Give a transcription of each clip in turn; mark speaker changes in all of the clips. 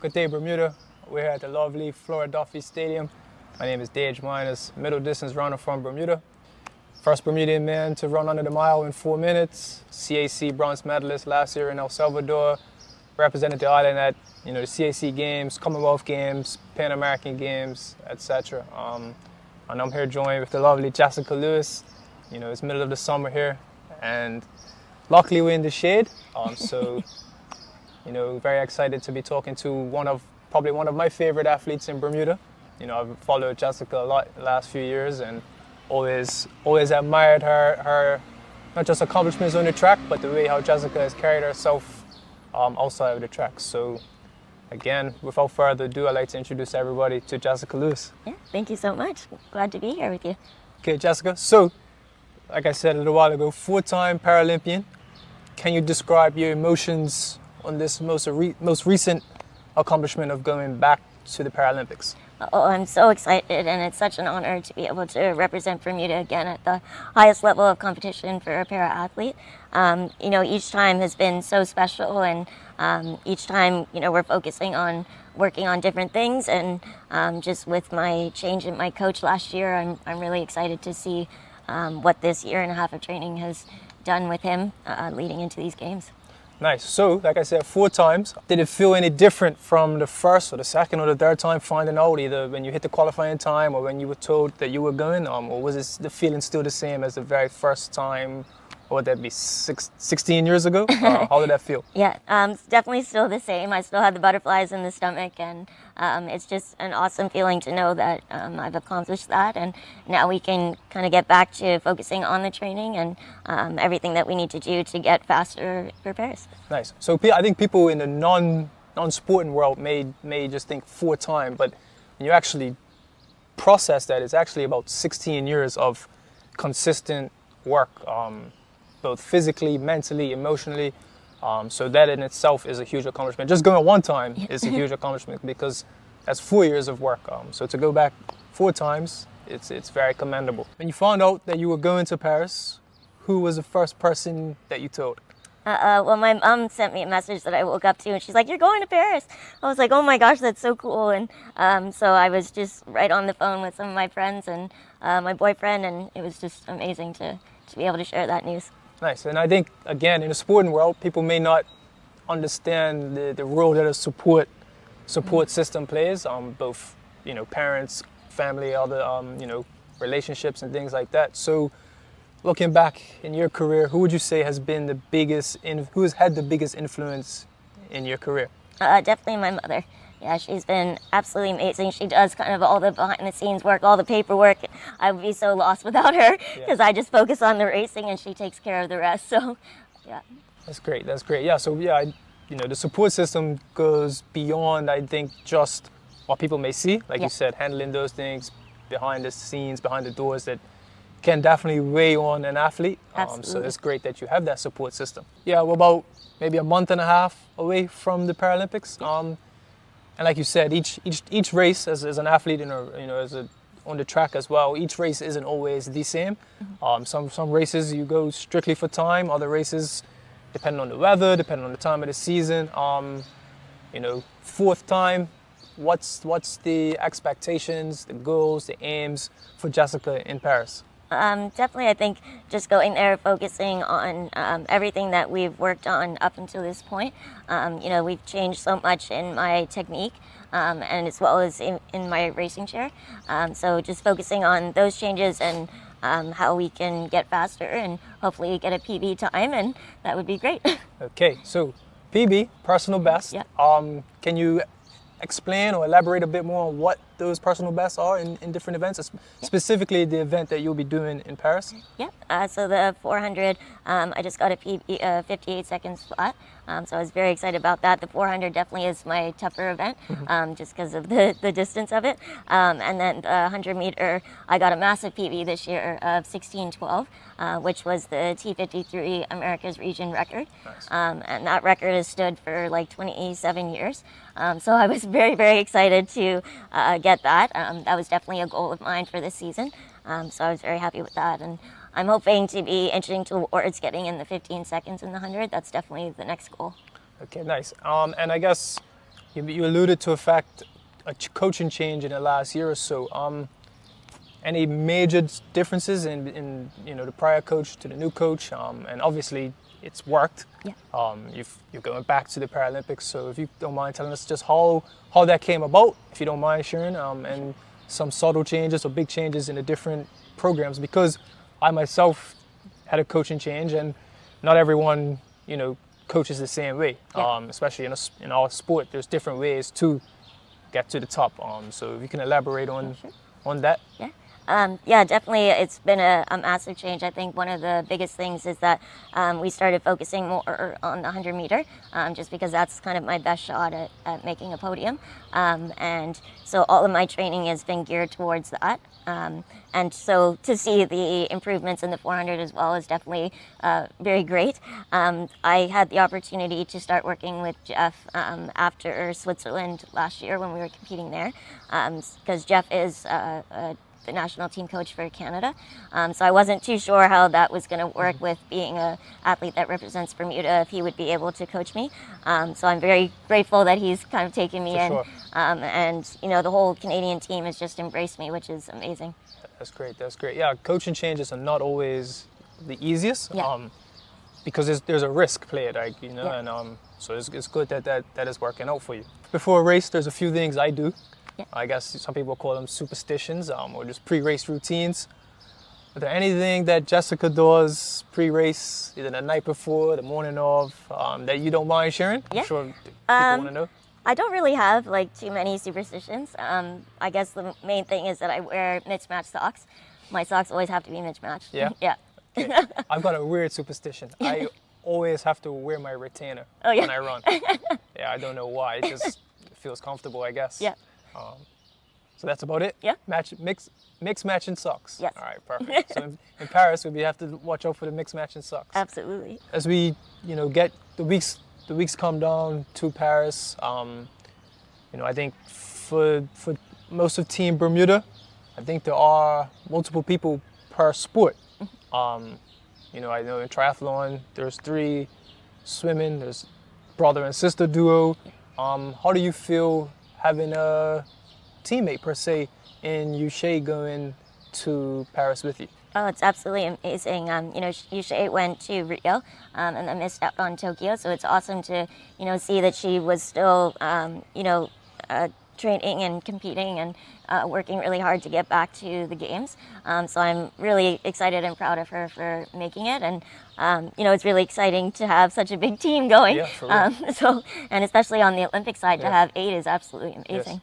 Speaker 1: Good day, Bermuda. We're here at the lovely Philadelphia Stadium. My name is Dage, middle distance runner from Bermuda. First Bermudian man to run under the mile in 4 minutes. CAC bronze medalist last year in El Salvador. Represented the island at the CAC Games, Commonwealth Games, Pan American Games, etc. And I'm here joined with the lovely Jessica Lewis. It's middle of the summer here, and luckily we're in the shade. Very excited to be talking to probably one of my favorite athletes in Bermuda. I've followed Jessica a lot the last few years and always admired her not just accomplishments on the track, but the way how Jessica has carried herself outside of the track. So again, without further ado, I'd like to introduce everybody to Jessica Lewis.
Speaker 2: Yeah, thank you so much. Glad to be here with you.
Speaker 1: Okay, Jessica, so like I said a little while ago, 4-time Paralympian. Can you describe your emotions on this most recent accomplishment of going back to the Paralympics?
Speaker 2: Oh, I'm so excited, and it's such an honor to be able to represent Bermuda again at the highest level of competition for a para-athlete. Each time has been so special, and each time, we're focusing on working on different things, and just with my change in my coach last year, I'm really excited to see what this year and a half of training has done with him leading into these games.
Speaker 1: Nice. So, like I said, 4 times. Did it feel any different from the first or the second or the third time finding out, either when you hit the qualifying time or when you were told that you were going? Or was the feeling still the same as the very first time? Or would that be 16 years ago? How did that feel?
Speaker 2: Yeah, it's definitely still the same. I still had the butterflies in the stomach, and it's just an awesome feeling to know that I've accomplished that, and now we can kind of get back to focusing on the training and everything that we need to do to get faster for Paris.
Speaker 1: Nice. So I think people in the non-sporting world may just think 4-time, but when you actually process that, it's actually about 16 years of consistent work. Both physically, mentally, emotionally. So that in itself is a huge accomplishment. Just going 1 time is a huge accomplishment because that's 4 years of work. So to go back 4 times, it's very commendable. When you found out that you were going to Paris, who was the first person that you told?
Speaker 2: Well, my mom sent me a message that I woke up to, and she's like, "You're going to Paris." I was like, "Oh my gosh, that's so cool." And so I was just right on the phone with some of my friends and my boyfriend, and it was just amazing to be able to share that news.
Speaker 1: Nice. And I think, again, in the sporting world, people may not understand the role that a support system plays, both, parents, family, other, relationships and things like that. So looking back in your career, who would you say has been who has had the biggest influence in your career?
Speaker 2: Definitely my mother. Yeah, she's been absolutely amazing. She does kind of all the behind-the-scenes work, all the paperwork. I would be so lost without her because I just focus on the racing and she takes care of the rest. So, yeah.
Speaker 1: That's great. Yeah. So, the support system goes beyond, I think, just what people may see. Like you said, handling those things behind the scenes, behind the doors that can definitely weigh on an athlete. So it's great that you have that support system. Yeah, we're about maybe a month and a half away from the Paralympics. And like you said, each race as an athlete, on the track as well, each race isn't always the same. Some races you go strictly for time. Other races, depending on the weather, depending on the time of the season. 4th time, what's the expectations, the goals, the aims for Jessica in Paris?
Speaker 2: Definitely, I think just going there, focusing on everything that we've worked on up until this point. We've changed so much in my technique and as well as in my racing chair. So just focusing on those changes and how we can get faster and hopefully get a PB time, and that would be great.
Speaker 1: Okay, so PB, personal best.
Speaker 2: Yeah.
Speaker 1: Can you explain or elaborate a bit more on what those personal bests are in different events, specifically the event that you'll be doing in Paris?
Speaker 2: Yeah, so the 400, I just got a 58 seconds flat, so I was very excited about that. The 400 definitely is my tougher event, just because of the distance of it. And then the 100 meter, I got a massive PB this year of 16:12, which was the T53 America's region record.
Speaker 1: Nice.
Speaker 2: And that record has stood for like 27 years. So I was very, very excited to get that. That was definitely a goal of mine for this season. So I was very happy with that. And I'm hoping to be inching towards getting in the 15 seconds in the 100. That's definitely the next goal.
Speaker 1: Okay, nice. And I guess You alluded to a fact, coaching change in the last year or so. Any major differences in the prior coach to the new coach? And obviously it's worked.
Speaker 2: Yeah.
Speaker 1: You're going back to the Paralympics, so if you don't mind telling us just how that came about, if you don't mind sharing, and some subtle changes or big changes in the different programs, because I myself had a coaching change, and not everyone coaches the same way.
Speaker 2: Yeah.
Speaker 1: Especially in our sport, there's different ways to get to the top. So if you can elaborate on that.
Speaker 2: Yeah. Yeah, definitely. It's been a massive change. I think one of the biggest things is that we started focusing more on the 100 meter, just because that's kind of my best shot at making a podium. And so all of my training has been geared towards that. And so to see the improvements in the 400 as well is definitely very great. I had the opportunity to start working with Jeff after Switzerland last year when we were competing there, because Jeff is the national team coach for Canada. So I wasn't too sure how that was going to work with being an athlete that represents Bermuda, if he would be able to coach me. So I'm very grateful that he's kind of taken me in.
Speaker 1: Sure.
Speaker 2: And the whole Canadian team has just embraced me, which is amazing.
Speaker 1: That's great. Yeah, coaching changes are not always the easiest.
Speaker 2: Yeah.
Speaker 1: Because there's a risk played,
Speaker 2: Yeah.
Speaker 1: and so it's good that is working out for you. Before a race, there's a few things I do.
Speaker 2: Yeah.
Speaker 1: I guess some people call them superstitions, or just pre-race routines. Is there anything that Jessica does pre-race, either the night before, the morning of, that you don't mind sharing?
Speaker 2: Yeah.
Speaker 1: I'm sure people want to know.
Speaker 2: I don't really have too many superstitions. I guess the main thing is that I wear mismatched socks. My socks always have to be mismatched.
Speaker 1: Yeah?
Speaker 2: Yeah.
Speaker 1: Okay. I've got a weird superstition. I always have to wear my retainer
Speaker 2: Oh, yeah.
Speaker 1: when I run. Yeah, I don't know why. It just feels comfortable, I guess.
Speaker 2: Yeah.
Speaker 1: So that's about it?
Speaker 2: Yeah.
Speaker 1: Mix matching socks.
Speaker 2: Yes.
Speaker 1: All right, perfect. So in Paris, we have to watch out for the mix matching socks.
Speaker 2: Absolutely.
Speaker 1: As we, get the weeks come down to Paris, I think for most of Team Bermuda, I think there are multiple people per sport. I know in triathlon, there's 3, swimming, there's brother and sister duo. How do you feel having a teammate per se in Uche going to Paris with you?
Speaker 2: Oh, it's absolutely amazing. Uche went to Rio and then missed out on Tokyo, so it's awesome to, see that she was still, training and competing and working really hard to get back to the games. So I'm really excited and proud of her for making it. And, it's really exciting to have such a big team going.
Speaker 1: Yeah, for real.
Speaker 2: And especially on the Olympic side, to
Speaker 1: Yeah.
Speaker 2: have 8 is absolutely amazing.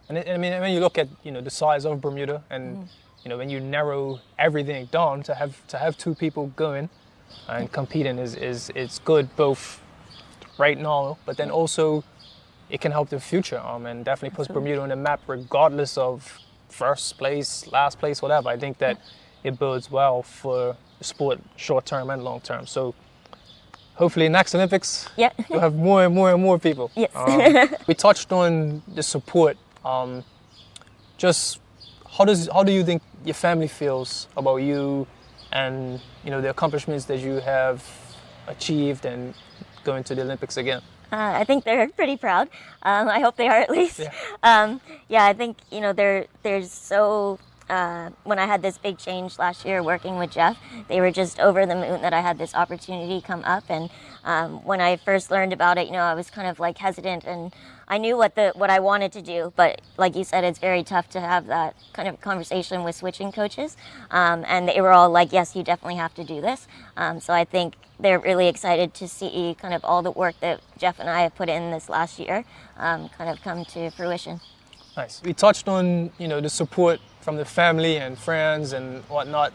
Speaker 1: Yes. And when you look at the size of Bermuda, and when you narrow everything down to have 2 people going and competing is it's good both right now, but then also it can help the future, and definitely puts Bermuda on the map regardless of first place, last place, whatever. I think that it bodes well for the sport short term and long term. So hopefully next Olympics,
Speaker 2: Yeah.
Speaker 1: you'll have more and more and more people.
Speaker 2: Yes.
Speaker 1: We touched on the support. Just how do you think your family feels about you and the accomplishments that you have achieved and going to the Olympics again?
Speaker 2: I think they're pretty proud. I hope they are at least.
Speaker 1: Yeah.
Speaker 2: I think there's so. When I had this big change last year working with Jeff, they were just over the moon that I had this opportunity come up. And when I first learned about it, I was kind of hesitant, and I knew what I wanted to do. But like you said, it's very tough to have that kind of conversation with switching coaches. And they were all like, yes, you definitely have to do this. So I think they're really excited to see kind of all the work that Jeff and I have put in this last year kind of come to fruition.
Speaker 1: Nice. We touched on, the support from the family and friends and whatnot.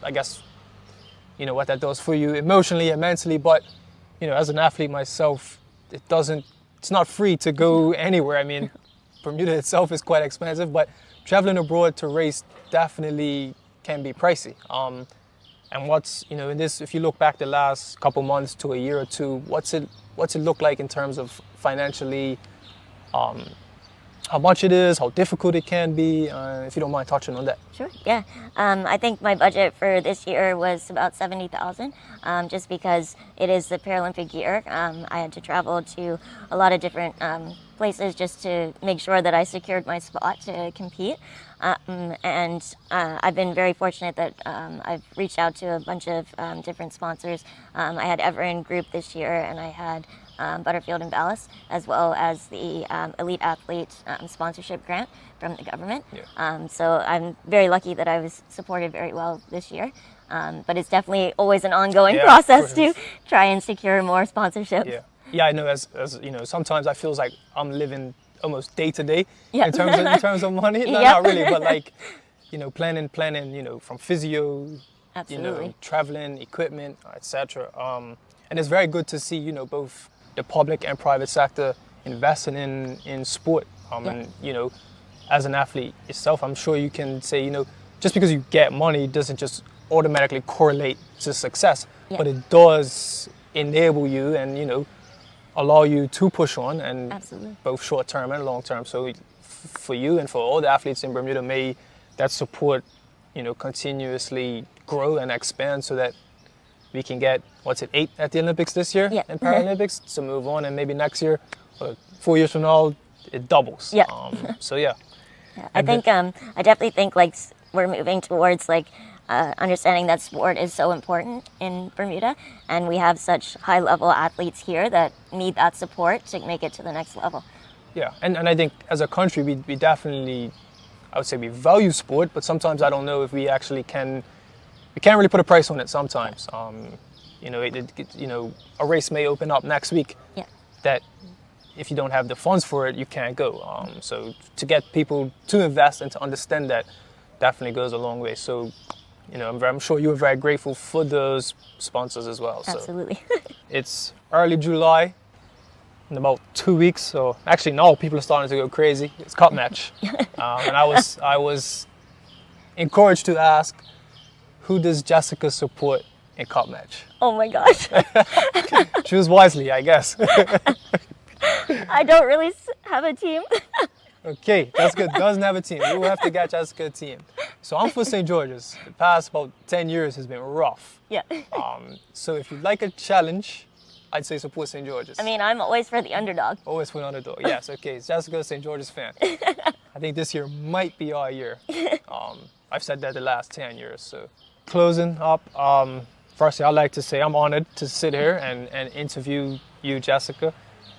Speaker 1: I guess, what that does for you emotionally and mentally. But, as an athlete myself, it's not free to go anywhere. I mean, Bermuda itself is quite expensive, but traveling abroad to race definitely can be pricey. And what's, in this, if you look back the last couple months to a year or two, what's it look like in terms of financially, how much it is, how difficult it can be, if you don't mind touching on that.
Speaker 2: Sure, yeah. I think my budget for this year was about $70,000, just because it is the Paralympic year. I had to travel to a lot of different places just to make sure that I secured my spot to compete. I've been very fortunate that I've reached out to a bunch of different sponsors. I had Everin Group this year, and I had Butterfield and Ballas, as well as the Elite Athlete sponsorship grant from the government.
Speaker 1: Yeah.
Speaker 2: So I'm very lucky that I was supported very well this year. But it's definitely always an ongoing process to try and secure more sponsorships.
Speaker 1: Yeah. Yeah, I know. As you know, sometimes I feel like I'm living almost day to day
Speaker 2: Yeah.
Speaker 1: in terms of money. No,
Speaker 2: Yeah.
Speaker 1: not really, but like, you know, planning. You know, from physio,
Speaker 2: Absolutely.
Speaker 1: you know, traveling, equipment, etc. And it's very good to see, you know, both the public and private sector investing in sport. And you know, as an athlete itself, I'm sure you can say, you know, just because you get money doesn't just automatically correlate to success, but it does enable you and, you know, allow you to push on, and
Speaker 2: Absolutely.
Speaker 1: both short term and long term. So for you and for all the athletes in Bermuda, may that support, you know, continuously grow and expand so that we can get, 8 at the Olympics this year and Paralympics to move on, and maybe next year or 4 years from now it doubles.
Speaker 2: Yeah.
Speaker 1: So yeah.
Speaker 2: I think I definitely think like we're moving towards like understanding that sport is so important in Bermuda, and we have such high level athletes here that need that support to make it to the next level.
Speaker 1: Yeah, and I think as a country we definitely, I would say we value sport, but sometimes I don't know if we actually we can't really put a price on it sometimes. You know, you know, a race may open up next week that if you don't have the funds for it, you can't go. So to get people to invest and to understand that definitely goes a long way. So, you know, I'm sure you were very grateful for those sponsors as well.
Speaker 2: Absolutely.
Speaker 1: So it's early July, in about 2 weeks. So actually now people are starting to go crazy. It's cup match. And I was encouraged to ask, who does Jessica support in cup match?
Speaker 2: Oh my gosh.
Speaker 1: Choose wisely, I guess.
Speaker 2: I don't really have a team.
Speaker 1: Okay, Jessica doesn't have a team. We will have to get Jessica a team. So I'm for St. George's. The past about 10 years has been rough.
Speaker 2: Yeah.
Speaker 1: So if you'd like a challenge, I'd say support St. George's.
Speaker 2: I mean, I'm always for the underdog.
Speaker 1: Always for the underdog. Yes, okay. Jessica's St. George's fan. I think this year might be our year. I've said that the last 10 years. So closing up, firstly, I'd like to say I'm honored to sit here and interview you, Jessica.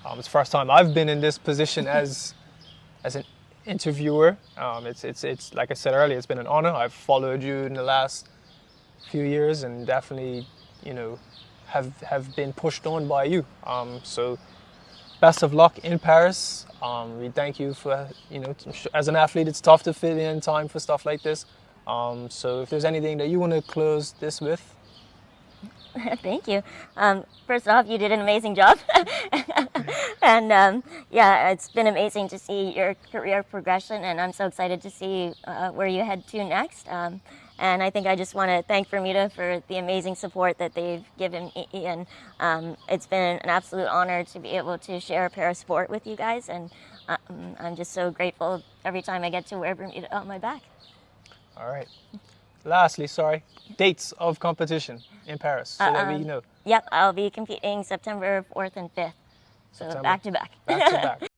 Speaker 1: It's the first time I've been in this position as an interviewer. It's like I said earlier, it's been an honor. I've followed you in the last few years and definitely, you know, have been pushed on by you. So best of luck in Paris. We thank you for, you know, as an athlete, it's tough to fit in time for stuff like this. So if there's anything that you want to close this with.
Speaker 2: Thank you. First off, you did an amazing job. And yeah, it's been amazing to see your career progression, and I'm so excited to see where you head to next. And I think I just want to thank Bermuda for the amazing support that they've given me, and it's been an absolute honor to be able to share a para sport with you guys, and I'm just so grateful every time I get to wear Bermuda on my back.
Speaker 1: All right. Lastly, dates of competition in Paris, so that we know.
Speaker 2: Yep, I'll be competing September 4th and 5th, so back to back.
Speaker 1: Back to back.